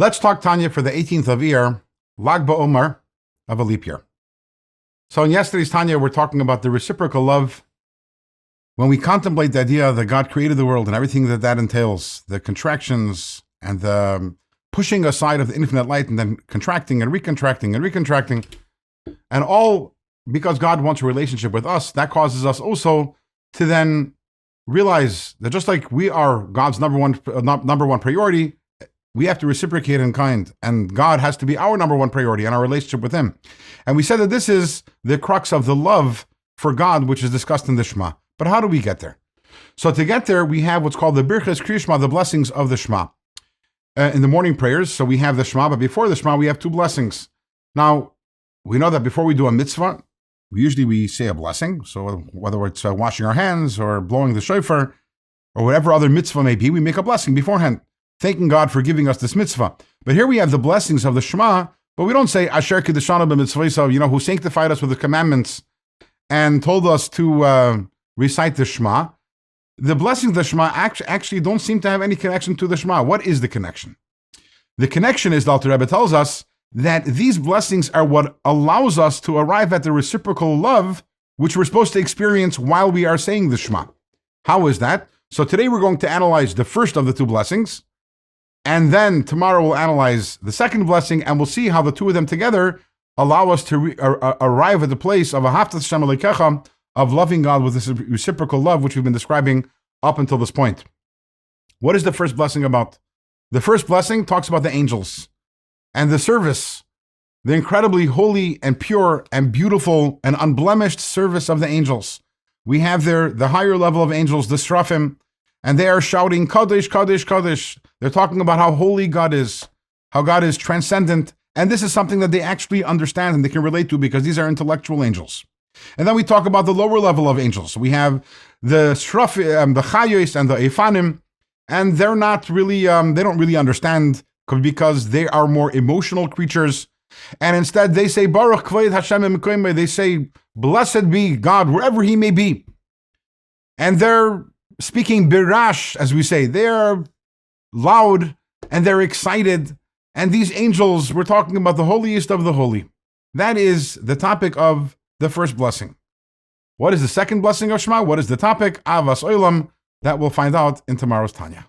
Let's talk Tanya for the 18th of Iyar, Lag BaOmer of a leap year. So in yesterday's Tanya, we're talking about the reciprocal love. When we contemplate the idea that God created the world and everything that entails, the contractions and the pushing aside of the infinite light and then contracting and recontracting and recontracting, and all because God wants a relationship with us, that causes us also to then realize that just like we are God's number one priority, we have to reciprocate in kind, and God has to be our number one priority in our relationship with Him. And we said that this is the crux of the love for God, which is discussed in the Shema. But how do we get there? So to get there, we have what's called the brachos Shema, the blessings of the Shema. In the morning prayers, so we have the Shema, but before the Shema, we have two blessings. Now, we know that before we do a mitzvah, we say a blessing. So whether it's washing our hands or blowing the shofar or whatever other mitzvah may be, we make a blessing beforehand, thanking God for giving us this mitzvah. But here we have the blessings of the Shema, but we don't say Asher Kiddushanu b'mitzvah, who sanctified us with the commandments and told us to recite the Shema. The blessings of the Shema actually don't seem to have any connection to the Shema. What is the connection? The connection is, the Alter Rebbe tells us, that these blessings are what allows us to arrive at the reciprocal love which we're supposed to experience while we are saying the Shema. How is that? So today we're going to analyze the first of the two blessings, and then tomorrow we'll analyze the second blessing, and we'll see how the two of them together allow us to arrive at the place of Ahavta Hashem Elokecha, of loving God with this reciprocal love, which we've been describing up until this point. What is the first blessing about? The first blessing talks about the angels and the service, the incredibly holy and pure and beautiful and unblemished service of the angels. We have there the higher level of angels, the Seraphim, and they are shouting, Kadosh, Kadosh, Kadosh. They're talking about how holy God is, how God is transcendent. And this is something that they actually understand and they can relate to because these are intellectual angels. And then we talk about the lower level of angels. We have the Seraphim, the Chayos and the Efanim, and they're not really, they don't really understand because they are more emotional creatures. And instead they say, Baruch Kvod Hashem Elokeinu, they say, blessed be God, wherever He may be. And they're speaking birash, as we say. They're loud and they're excited. And these angels, we're talking about the holiest of the holy. That is the topic of the first blessing. What is the second blessing of Shema? What is the topic? Avas Olam. That we'll find out in tomorrow's Tanya.